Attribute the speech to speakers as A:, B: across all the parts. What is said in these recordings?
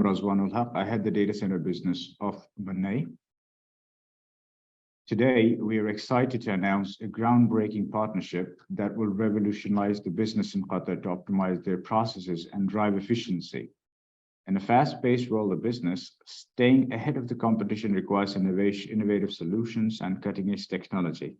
A: I'm Razwanul Haq. I head the data center business of Mannai. Today, we are excited to announce a groundbreaking partnership that will revolutionize the business in Qatar to optimize their processes and drive efficiency. In a fast-paced world of business, staying ahead of the competition requires innovative solutions and cutting-edge technology.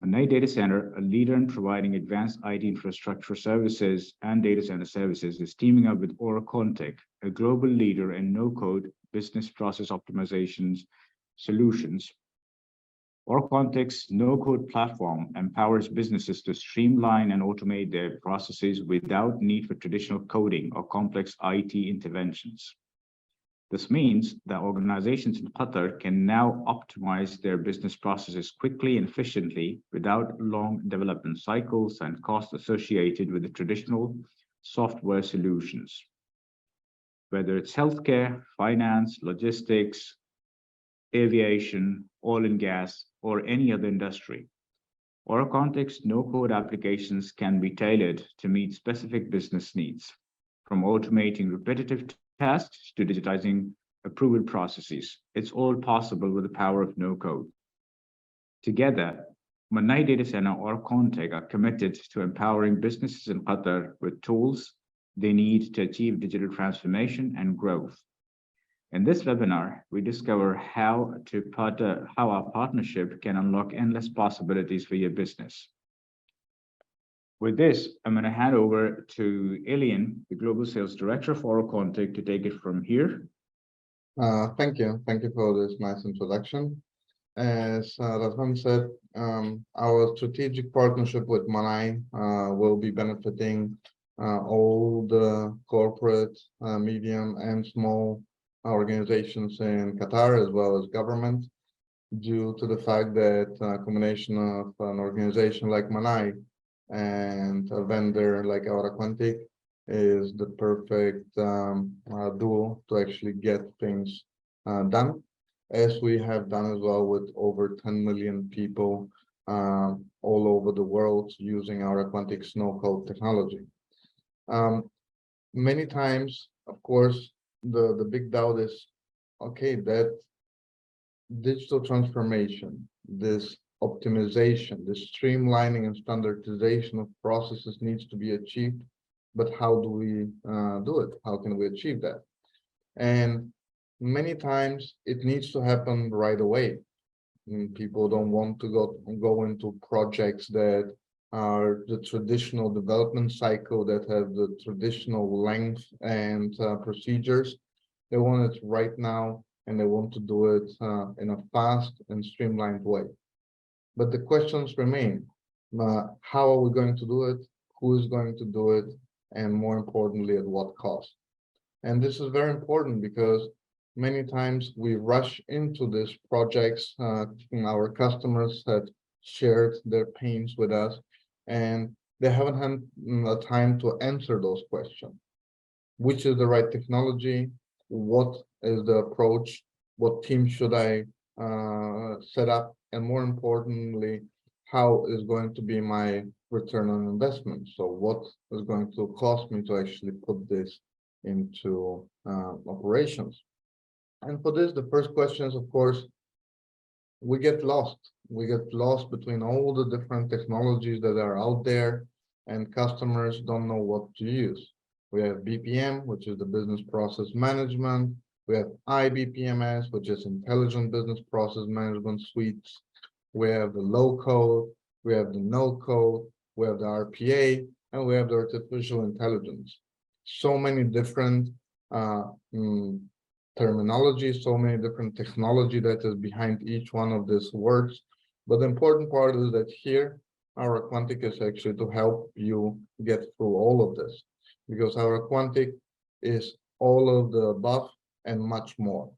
A: Mannai Data Center, a leader in providing advanced IT infrastructure services and data center services, is teaming up with AuraQuantic, a global leader in no-code business process optimizations solutions. AuraQuantic's no-code platform empowers businesses to streamline and automate their processes without need for traditional coding or complex IT interventions. This means that organizations in Qatar can now optimize their business processes quickly and efficiently without long development cycles and costs associated with the traditional software solutions. Whether it's healthcare, finance, logistics, aviation, oil and gas, or any other industry, AuraQuantic's no-code applications can be tailored to meet specific business needs, from automating repetitive tasks to digitizing approval processes. It's all possible with the power of no-code. Together, Mannai Data Center and AuraQuantic are committed to empowering businesses in Qatar with tools they need to achieve digital transformation and growth. In this webinar, we discover how our partnership can unlock endless possibilities for your business. With this, I'm going to hand over to Elian, the Global Sales Director for AuraQuantic, to take it from here.
B: Thank you. Thank you for this nice introduction. As Razvan said, our strategic partnership with Mannai will be benefiting all the corporate, medium, and small organizations in Qatar, as well as government, due to the fact that a combination of an organization like Mannai and a vendor like AuraQuantic is the perfect duo to actually get things done, as we have done as well with over 10 million people all over the world using AuraQuantic's no-code technology. Many times, of course, the big doubt is, okay, that digital transformation, this optimization, this streamlining and standardization of processes needs to be achieved, but how do we do it? How can we achieve that? And many times it needs to happen right away. People don't want to go into projects that are the traditional development cycle, that have the traditional length and procedures. They want it right now, and they want to do it in a fast and streamlined way. But the questions remain. How are we going to do it? Who is going to do it? And more importantly, at what cost? And this is very important because many times we rush into these projects. Our customers have shared their pains with us, and they haven't had a time to answer those questions. Which is the right technology? What is the approach? What team should I set up? And more importantly, how is going to be my return on investment? So what is going to cost me to actually put this into operations? And for this, the first question is, of course, we get lost. We get lost between all the different technologies that are out there, and customers don't know what to use. We have BPM, which is the business process management. We have IBPMS, which is intelligent business process management suites. We have the low code, we have the no code, we have the RPA, and we have the artificial intelligence. So many different terminology, so many different technology that is behind each one of these words. But the important part is that here, AuraQuantic is actually to help you get through all of this, because AuraQuantic is all of the above and much more.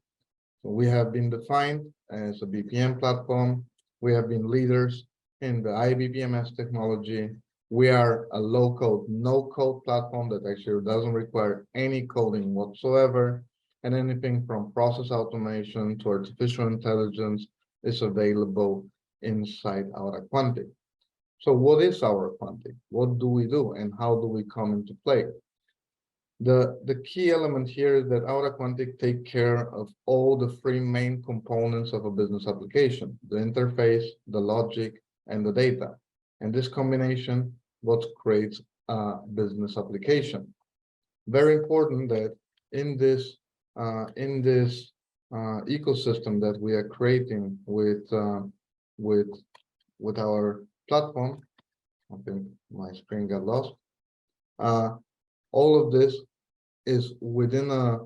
B: So we have been defined as a BPM platform. We have been leaders in the IBPMS technology. We are a low-code, no-code platform that actually doesn't require any coding whatsoever. And anything from process automation to artificial intelligence is available inside AuraQuantic. So what is AuraQuantic? What do we do, and how do we come into play? The key element here is that AuraQuantic take care of all the three main components of a business application: the interface, the logic, and the data. And this combination what creates a business application. Very important that in this ecosystem that we are creating with our platform. I think my screen got lost. All of this is within a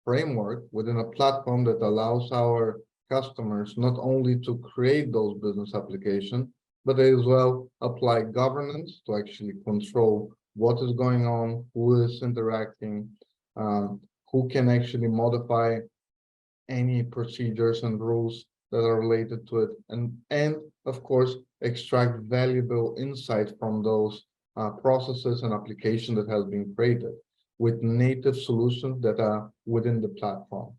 B: framework, within a platform that allows our customers not only to create those business applications, but as well apply governance to actually control what is going on, who is interacting, who can actually modify any procedures and rules that are related to it, and of course extract valuable insight from those processes and applications that has been created with native solutions that are within the platform.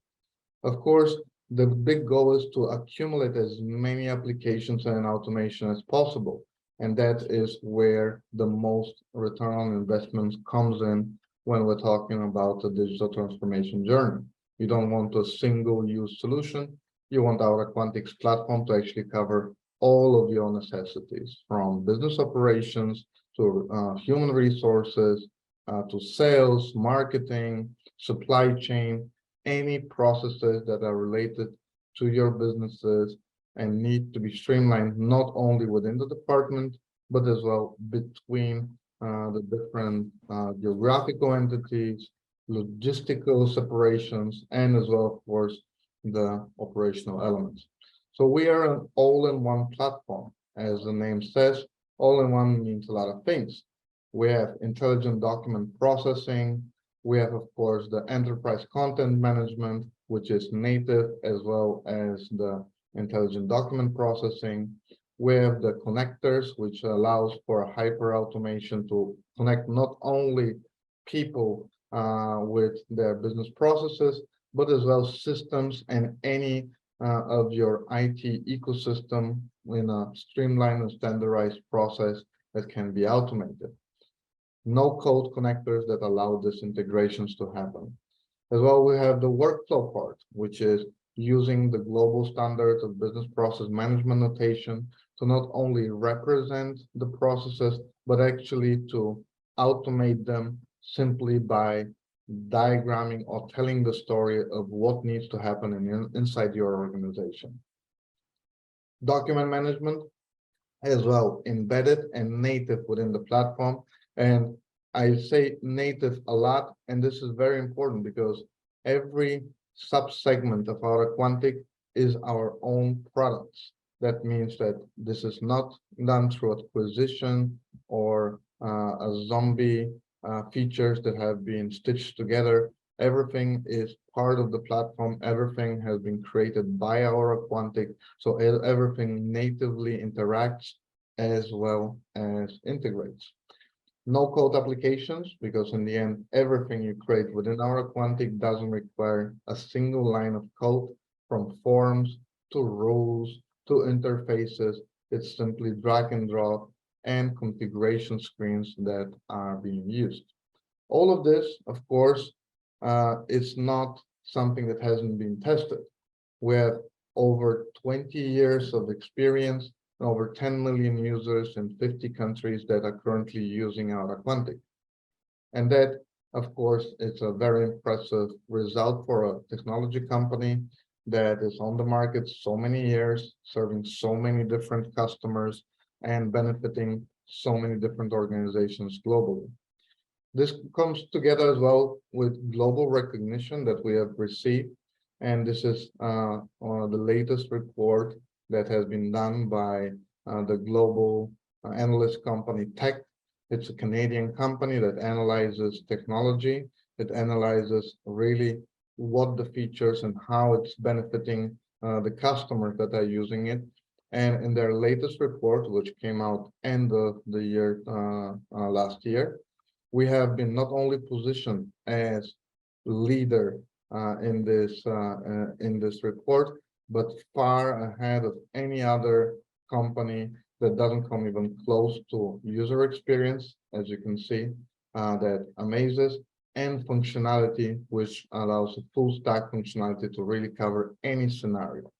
B: Of course, the big goal is to accumulate as many applications and automation as possible, and that is where the most return on investments comes in when we're talking about the digital transformation journey. You don't want a single-use solution. You want AuraQuantic's platform to actually cover all of your necessities, from business operations to human resources, to sales, marketing, supply chain, any processes that are related to your businesses and need to be streamlined not only within the department, but as well between the different geographical entities, logistical separations, and as well, of course, the operational elements. So we are an all-in-one platform. As the name says, all-in-one means a lot of things. We have intelligent document processing. We have, of course, the enterprise content management, which is native, as well as the intelligent document processing. We have the connectors, which allows for a hyper automation to connect not only people with their business processes, but as well systems and any of your IT ecosystem in a streamlined and standardized process that can be automated. No code connectors that allow these integrations to happen. As well, we have the workflow part, which is using the global standards of business process management notation to not only represent the processes, but actually to automate them simply by diagramming or telling the story of what needs to happen inside your organization. Document management as well, embedded and native within the platform. And I say native a lot, and this is very important because every sub-segment of AuraQuantic is our own products. That means that this is not done through acquisition or a zombie features that have been stitched together. Everything is part of the platform. Everything has been created by AuraQuantic, so everything natively interacts as well as integrates. No code applications, because in the end, everything you create within AuraQuantic doesn't require a single line of code, from forms to rules to interfaces. It's simply drag and drop and configuration screens that are being used. All of this, of course, is not something that hasn't been tested. We have over 20 years of experience, over 10 million users in 50 countries that are currently using AuraQuantic. And that, of course, is a very impressive result for a technology company that is on the market so many years, serving so many different customers and benefiting so many different organizations globally. This comes together as well with global recognition that we have received. And this is the latest report that has been done by the global analyst company Tech. It's a Canadian company that analyzes technology. It analyzes really what the features and how it's benefiting the customers that are using it. And in their latest report, which came out end of the year last year, we have been not only positioned as leader in this report, but far ahead of any other company that doesn't come even close to user experience. As you can see, that amazes. and functionality, which allows a full stack functionality to really cover any scenario.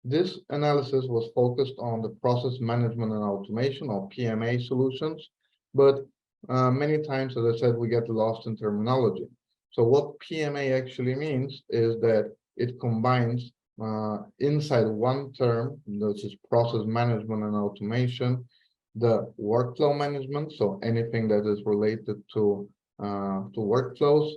B: This analysis was focused on the process management and automation, or PMA solutions, but many times, as I said, we get lost in terminology. So what PMA actually means is that it combines inside one term, which is process management and automation, the workflow management, so anything that is related to workflows,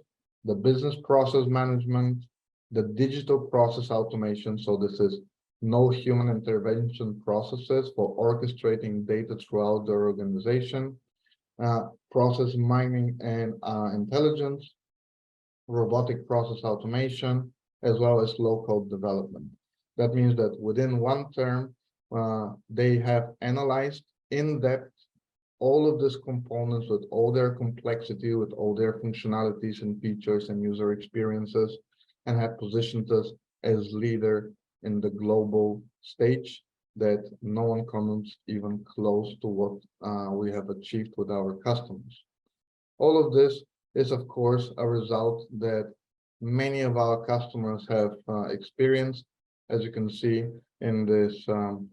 B: the business process management, the digital process automation. So this is no human intervention processes for orchestrating data throughout the organization, process mining and intelligence, robotic process automation, as well as local development. That means that within one term, they have analyzed in depth all of these components with all their complexity, with all their functionalities and features and user experiences, and have positioned us as leader in the global stage that no one comes even close to what we have achieved with our customers. All of this is, of course, a result that many of our customers have experienced. As you can see in this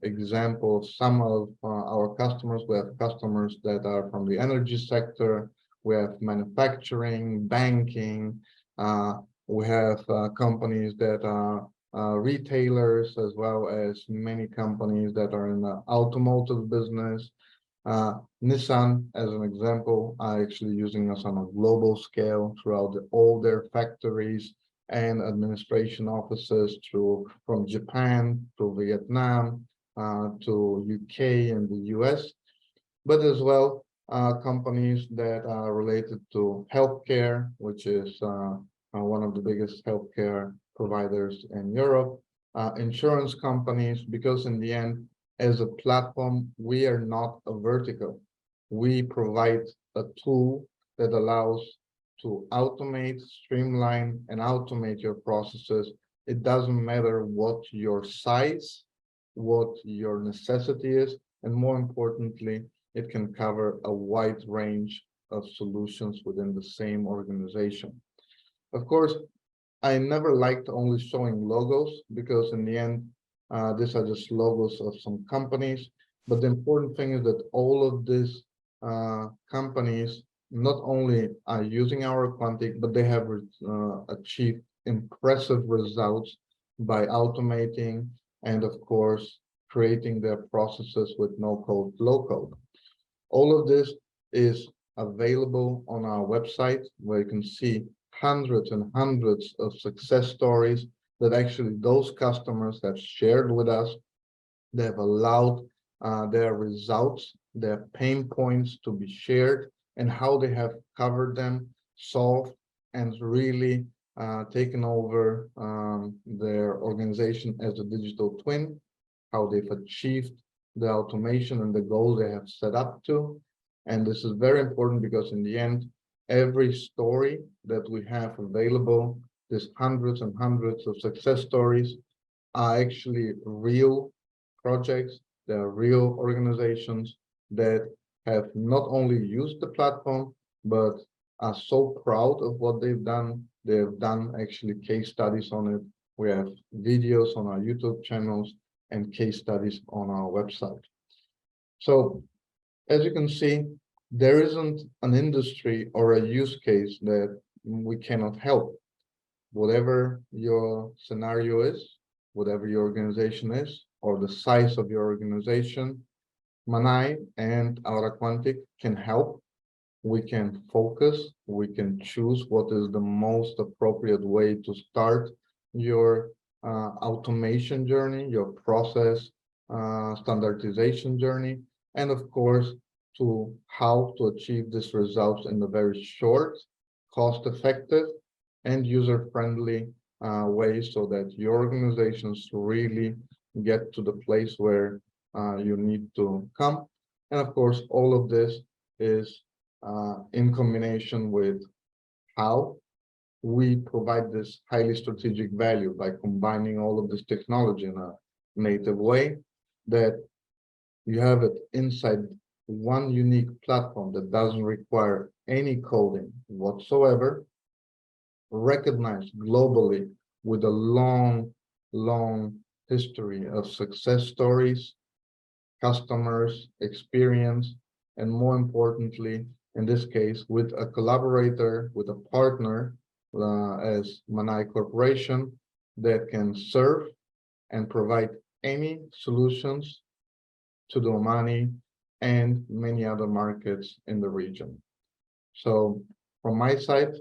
B: example, some of our customers, we have customers that are from the energy sector, we have manufacturing, banking, we have companies that are retailers, as well as many companies that are in the automotive business. Nissan, as an example, are actually using us on a global scale throughout all their factories and administration offices, from Japan to Vietnam to UK and the US, but as well companies that are related to healthcare, which is one of the biggest healthcare providers in Europe, insurance companies, because in the end, as a platform, we are not a vertical. We provide a tool that allows to automate, streamline, and automate your processes. It doesn't matter what your size, what your necessity is, and more importantly, it can cover a wide range of solutions within the same organization. Of course, I never liked only showing logos, because in the end, these are just logos of some companies. But the important thing is that all of these companies not only are using AuraQuantic, but they have achieved impressive results by automating and, of course, creating their processes with no code, low code. All of this is available on our website, where you can see hundreds and hundreds of success stories that actually those customers have shared with us. They have allowed their results, their pain points to be shared, and how they have covered them, solved, and really taken over their organization as a digital twin, how they've achieved the automation and the goals they have set up to. And this is very important, because in the end, every story that we have available, these hundreds and hundreds of success stories, are actually real projects. They're real organizations that have not only used the platform, but are so proud of what they've done. They have done actually case studies on it. We have videos on our YouTube channels and case studies on our website. So as you can see, there isn't an industry or a use case that we cannot help. Whatever your scenario is, whatever your organization is, or the size of your organization, Mannai and AuraQuantic can help. We can focus, we can choose what is the most appropriate way to start your automation journey, your process standardization journey, and of course, to how to achieve these results in a very short, cost-effective, and user-friendly way, so that your organizations really get to the place where you need to come. And of course, all of this is in combination with how we provide this highly strategic value by combining all of this technology in a native way, that you have it inside one unique platform that doesn't require any coding whatsoever, recognized globally with a long history of success stories, customers, experience, and more importantly, in this case, with a collaborator, with a partner as Mannai Corporation that can serve and provide any solutions to the Omani and many other markets in the region. So from my side,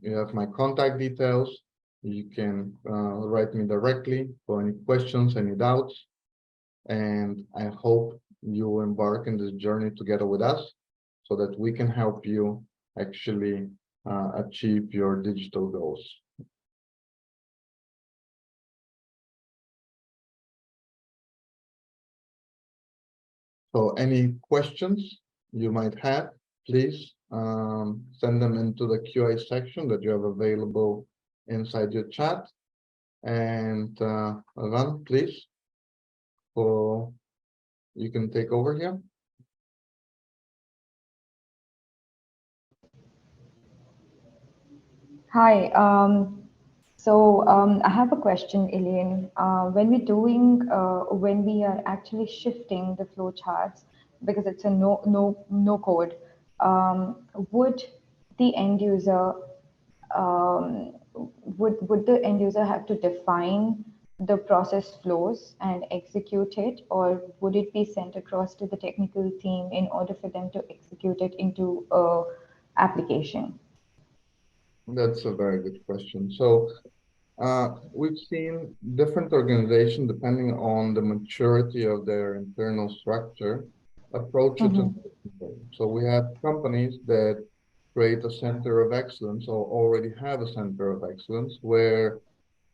B: you have my contact details. You can write me directly for any questions, any doubts. And I hope you embark in this journey together with us so that we can help you actually achieve your digital goals. So any questions you might have, please send them into the QA section that you have available inside your chat. And Ran, please, you can take over here.
C: Hi. I have a question, Elaine. When we are actually shifting the flow charts, because it's a no code, would the end user would the end user have to define the process flows and execute it, or would it be sent across to the technical team in order for them to execute it into a application?
B: That's a very good question. So we've seen different organizations, depending on the maturity of their internal structure, approach it. So we have companies that create a center of excellence or already have a center of excellence where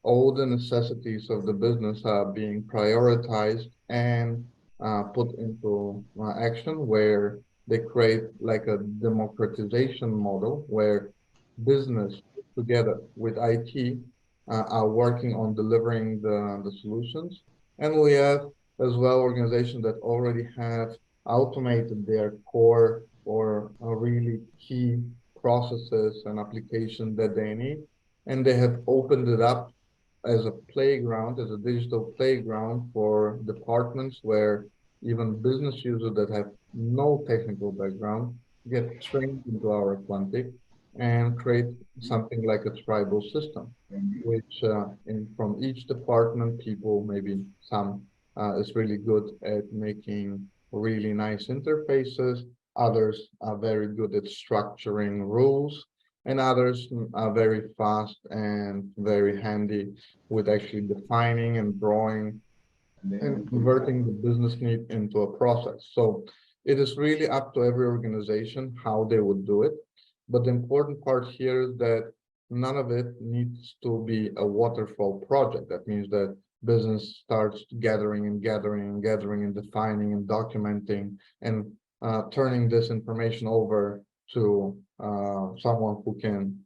B: all the necessities of the business are being prioritized and put into action, where they create like a democratization model where business together with IT are working on delivering the solutions. And we have as well organizations that already have automated their core or really key processes and applications that they need. And they have opened it up as a playground, as a digital playground for departments where even business users that have no technical background get trained into AuraQuantic and create something like a tribal system, which from each department, people, maybe some is really good at making really nice interfaces. Others are very good at structuring rules, and others are very fast and very handy with actually defining and drawing and converting the business need into a process. So it is really up to every organization how they would do it. But the important part here is that none of it needs to be a waterfall project. That means that business starts gathering and defining and documenting and turning this information over to someone who can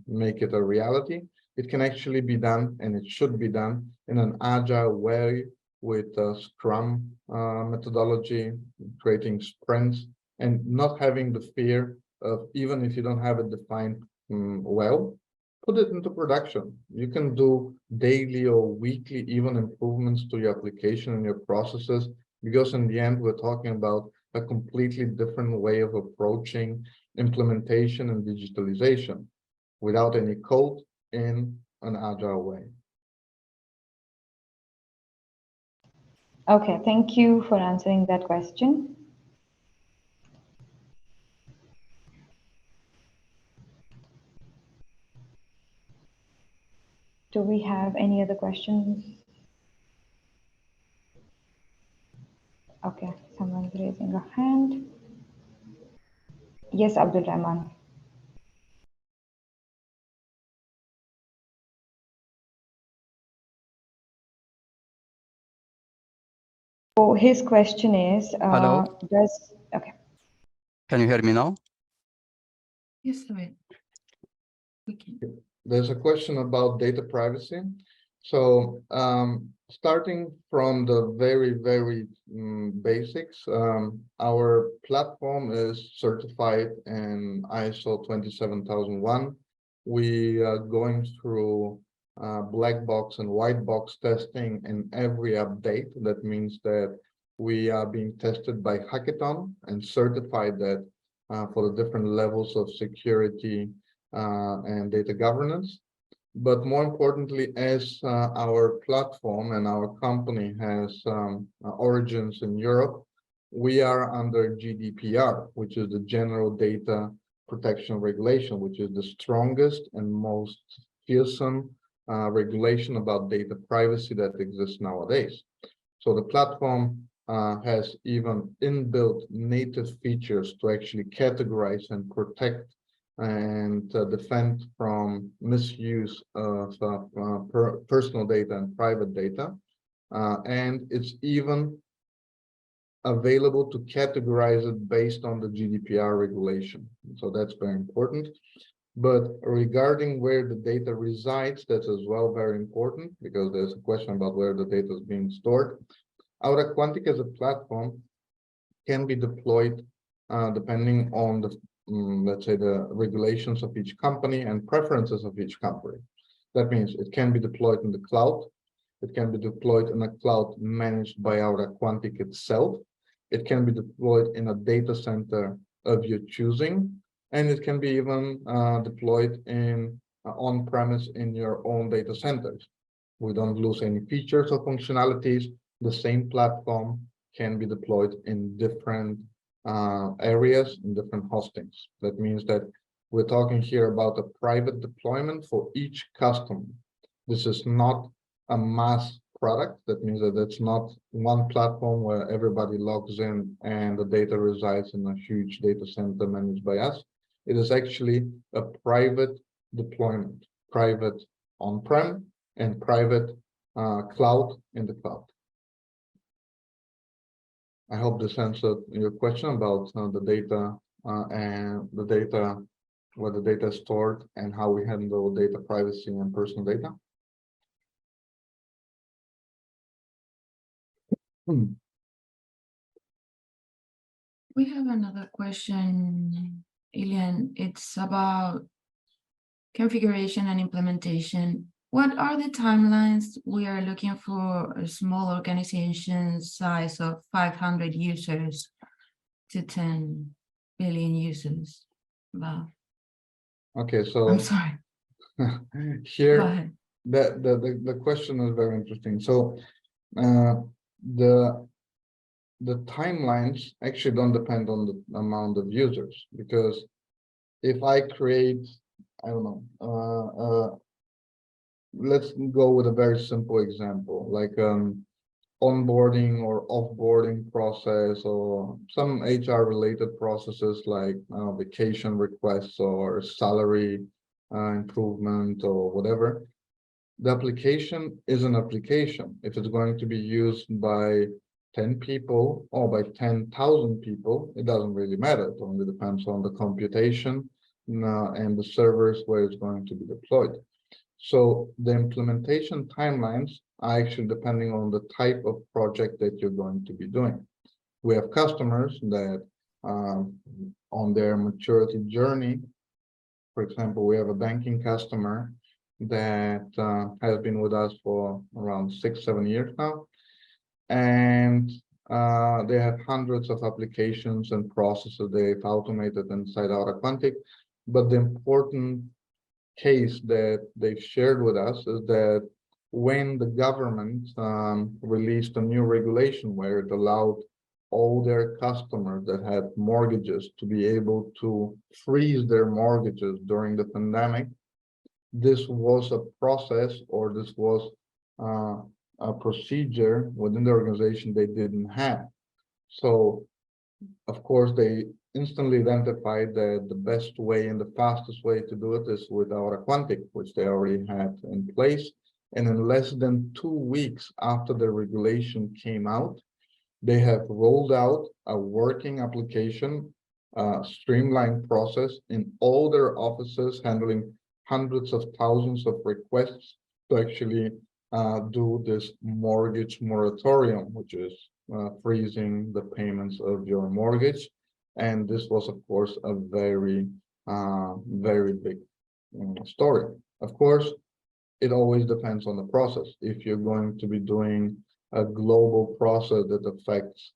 B: make it a reality. It can actually be done, and it should be done in an agile way with a Scrum methodology, creating sprints, and not having the fear of, even if you don't have it defined well, put it into production. You can do daily or weekly even improvements to your application and your processes, because in the end, we're talking about a completely different way of approaching implementation and digitalization without any code in an agile way.
C: Okay, thank you for answering that question. Do we have any other questions? Okay, someone's raising a hand. Yes, Abdul Rahman. So his question is,
D: Hello.
C: Okay.
D: Can you hear me now?
E: Yes, we can.
B: There's a question about data privacy. So starting from the very basics, our platform is certified in ISO 27001. We are going through black box and white box testing in every update. That means that we are being tested by Hackathon and certified that for the different levels of security and data governance. But more importantly, as our platform and our company has origins in Europe, we are under GDPR, which is the General Data Protection Regulation, which is the strongest and most fearsome regulation about data privacy that exists nowadays. So the platform has even inbuilt native features to actually categorize and protect and defend from misuse of personal data and private data. And it's even available to categorize it based on the GDPR regulation. So that's very important. But regarding where the data resides, that's as well very important, because there's a question about where the data is being stored. AuraQuantic as a platform can be deployed depending on the let's say the regulations of each company and preferences of each company. That means it can be deployed in the cloud. It can be deployed in a cloud managed by AuraQuantic itself. It can be deployed in a data center of your choosing, and it can be even deployed in on-premise in your own data centers. We don't lose any features or functionalities. The same platform can be deployed in different areas in different hostings. That means that we're talking here about a private deployment for each customer. This is not a mass product. That means that it's not one platform where everybody logs in and the data resides in a huge data center managed by us. It is actually a private deployment, private on-prem and private cloud in the cloud. I hope this answered your question about the data and the data, where the data is stored and how we handle data privacy and personal data.
E: We have another question, Ilian. It's about configuration and implementation. What are the timelines we are looking for a small organization size of 500 users to 10 billion users? Wow.
B: Okay, so
E: I'm sorry. Go
B: here
E: ahead.
B: the question is very interesting. So the timelines actually don't depend on the amount of users, because if I create, I don't know, let's go with a very simple example, like onboarding or offboarding process, or some HR related processes like vacation requests or salary improvement or whatever. The application is an application. If it's going to be used by 10 people or by 10,000 people, it doesn't really matter. It only depends on the computation and the servers where it's going to be deployed. So the implementation timelines are actually depending on the type of project that you're going to be doing. We have customers that on their maturity journey, for example, we have a banking customer that has been with us for around 6-7 years now. And they have hundreds of applications and processes they've automated inside AuraQuantic. But the important case that they've shared with us is that when the government released a new regulation where it allowed all their customers that had mortgages to be able to freeze their mortgages during the pandemic, this was a process, or this was a procedure within the organization they didn't have. So, of course, they instantly identified that the best way and the fastest way to do it is with AuraQuantic, which they already had in place. And in less than 2 weeks after the regulation came out, they have rolled out a working application, streamlined process in all their offices, handling hundreds of thousands of requests to actually do this mortgage moratorium, which is freezing the payments of your mortgage. And this was, of course, a very, very big story. Of course, it always depends on the process. If you're going to be doing a global process that affects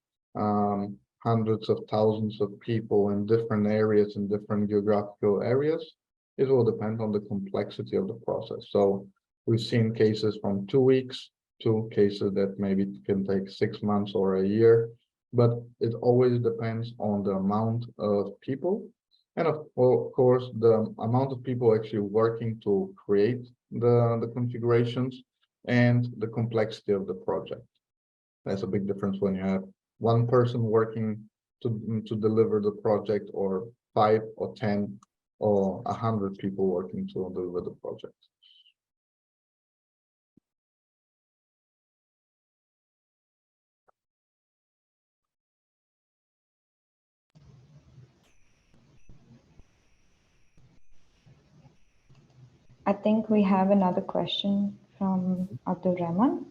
B: hundreds of thousands of people in different areas, in different geographical areas, it will depend on the complexity of the process. So we've seen cases from 2 weeks to cases that maybe can take 6 months or a year, but it always depends on the amount of people. And of course, the amount of people actually working to create the configurations and the complexity of the project. That's a big difference when you have one person working to deliver the project, or 5 or 10 or 100 people working to deliver the project.
C: I think we have another question from Abdul Rahman.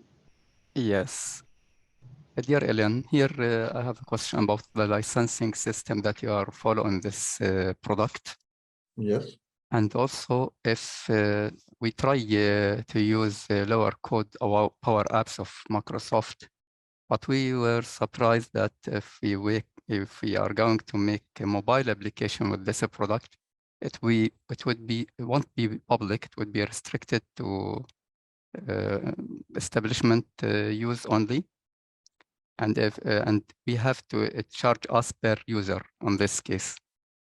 D: Yes. Dear Ellen, here I have a question about the licensing system that you are following this product.
B: Yes.
D: And also, if we try to use lower code or Power Apps of Microsoft, but we were surprised that if we are going to make a mobile application with this product, it won't be public. It would be restricted to establishment use only. And we have to charge us per user on this case.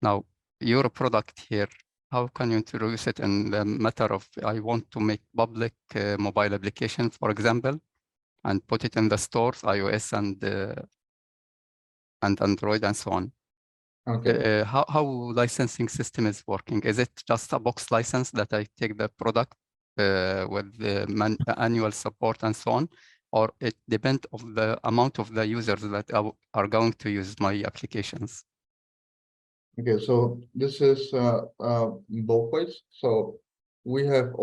D: Now, your product here, how can you introduce it in the matter of I want to make public mobile application, for example, and put it in the stores, iOS and Android and so on?
B: Okay.
D: How licensing system is working? Is it just a box license that I take the product with the annual support and so on? Or it depends on the amount of the users that are going to use my applications?
B: Okay, so this is both ways. So we have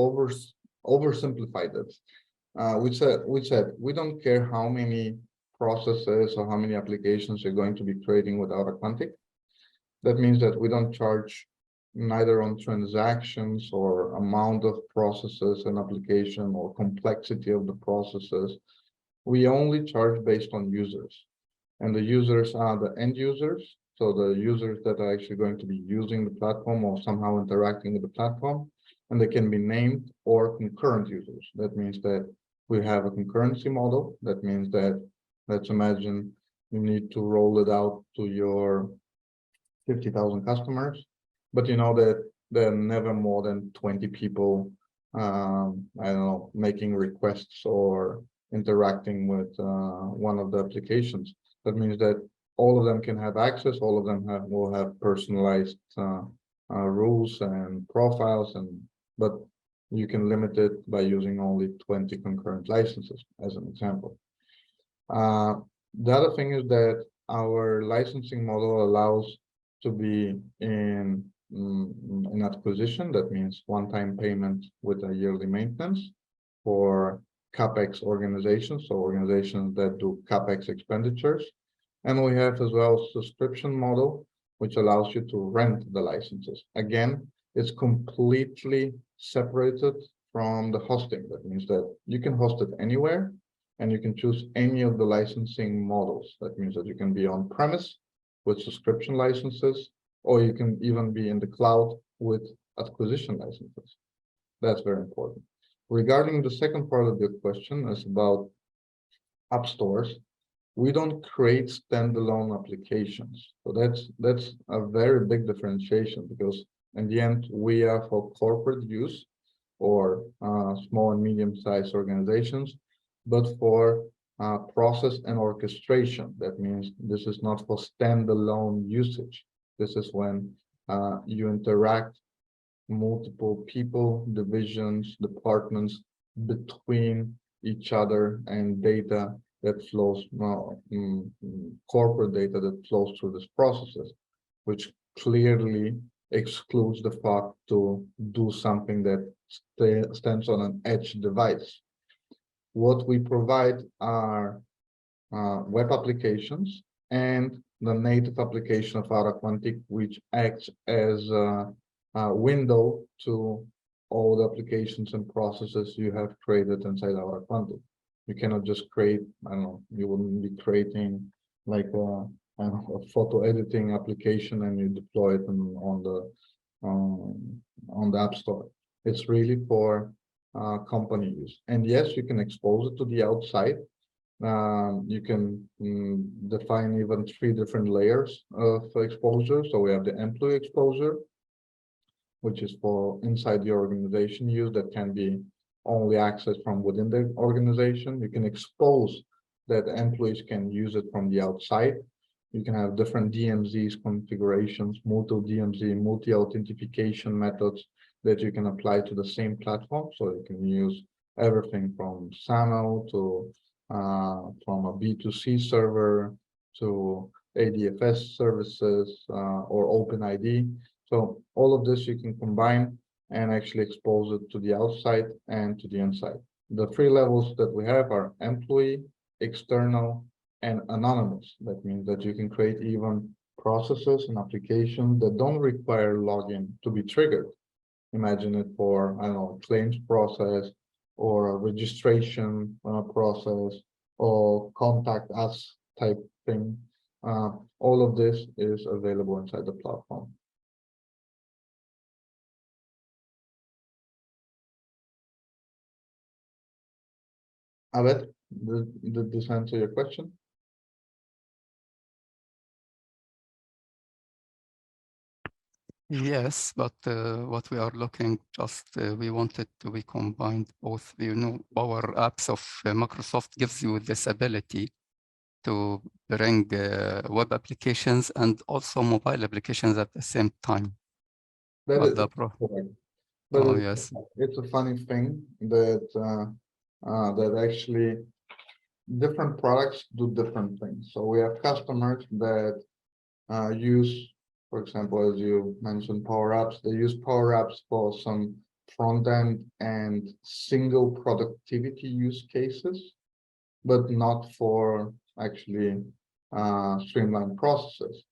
B: oversimplified it. We said we don't care how many processes or how many applications you're going to be creating with AuraQuantic. That means that we don't charge neither on transactions or amount of processes and application or complexity of the processes. We only charge based on users, and the users are the end users. So the users that are actually going to be using the platform or somehow interacting with the platform, and they can be named or concurrent users. That means that we have a concurrency model. That means that, let's imagine you need to roll it out to your 50,000 customers, but you know that there are never more than 20 people, I don't know, making requests or interacting with one of the applications. That means that all of them can have access, all of them will have personalized rules and profiles, but you can limit it by using only 20 concurrent licenses, as an example. The other thing is that our licensing model allows to be in acquisition. That means one-time payment with a yearly maintenance for CapEx organizations, so organizations that do CapEx expenditures. And we have as well subscription model, which allows you to rent the licenses. Again, it's completely separated from the hosting. That means that you can host it anywhere and you can choose any of the licensing models. That means that you can be on premise with subscription licenses, or you can even be in the cloud with acquisition licenses. That's very important. Regarding the second part of your question is about app stores. We don't create standalone applications. So that's a very big differentiation, because in the end, we are for corporate use or small and medium-sized organizations, but for process and orchestration. That means this is not for standalone usage. This is when you interact multiple people, divisions, departments between each other, and data that flows, corporate data that flows through these processes, which clearly excludes the fact to do something that stands on an edge device. What we provide are web applications and the native application of AuraQuantic, which acts as a window to all the applications and processes you have created inside AuraQuantic. You cannot just create, I don't know, you wouldn't be creating like a photo editing application and you deploy it on the App Store. It's really for company use. And yes, you can expose it to the outside. You can define even 3 different layers of exposure. So we have the employee exposure, which is for inside the organization use that can be only accessed from within the organization. You can expose that employees can use it from the outside. You can have different DMZs configurations, multi-DMZ, multi-authentication methods that you can apply to the same platform. So you can use everything from SAML to from a B2C server to ADFS services or OpenID. So all of this you can combine and actually expose it to the outside and to the inside. The 3 levels that we have are employee, external, and anonymous. That means that you can create even processes and applications that don't require login to be triggered. Imagine it for, I don't know, claims process or a registration process or contact us type thing. All of this is available inside the platform. Abed, did this answer your question?
D: Yes, but what we are looking we wanted to be combined both, our apps of Microsoft gives you this ability to bring web applications and also mobile applications at the same time.
B: That
D: But
B: is
D: the
B: correct. But
D: oh, yes.
B: It's a funny thing that that actually different products do different things. So we have customers that use, for example, as you mentioned, Power Apps. They use Power Apps for some front end and single productivity use cases, but not for actually streamlined processes.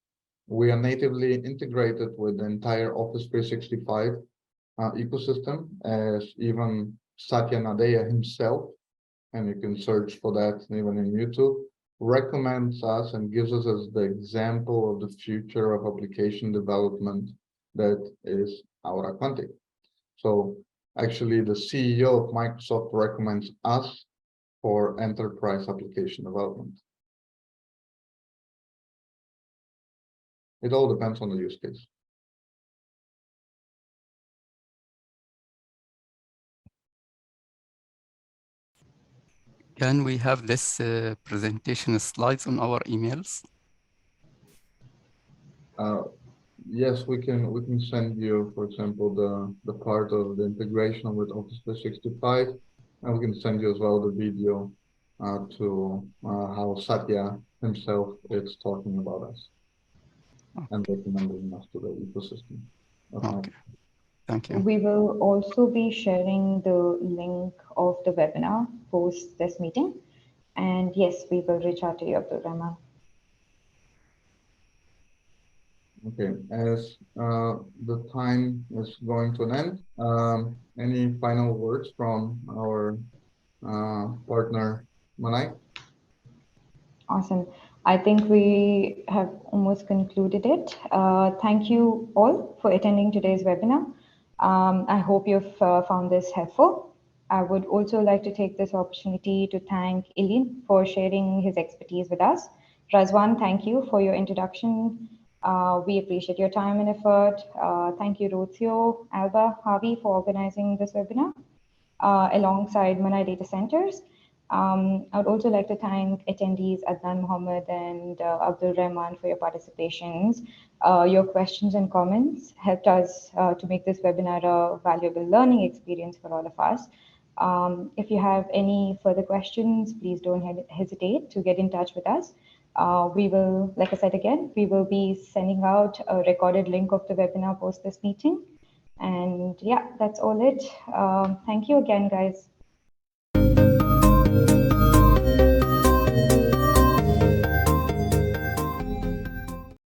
B: We are natively integrated with the entire Office 365 ecosystem, as even Satya Nadella himself, and you can search for that even in YouTube, recommends us and gives us as the example of the future of application development that is AuraQuantic. So actually the CEO of Microsoft recommends us for enterprise application development. It all depends on the use case.
D: Can we have this presentation slides on our emails?
B: Yes, we can send you, for example, the part of the integration with Office 365, and we can send you as well the video to how Satya himself is talking about us and recommending us to the ecosystem.
D: Okay, thank you.
C: We will also be sharing the link of the webinar post this meeting. And yes, we will reach out to you, Abdul Rahman.
B: Okay, as the time is going to an end, any final words from our partner, Mannai?
C: Awesome. I think we have almost concluded it. Thank you all for attending today's webinar. I hope you've found this helpful. I would also like to take this opportunity to thank Ilian for sharing his expertise with us. Razwan, thank you for your introduction. We appreciate your time and effort. Thank you, Rocio, Alba, Harvey, for organizing this webinar alongside Mannai Datacenters. I would also like to thank attendees Adnan Mohammed and Abdul Rahman for your participations. Your questions and comments helped us to make this webinar a valuable learning experience for all of us. If you have any further questions, please don't hesitate to get in touch with us. We will, like I said again, we will be sending out a recorded link of the webinar post this meeting. And yeah, that's all it. Thank you again, guys.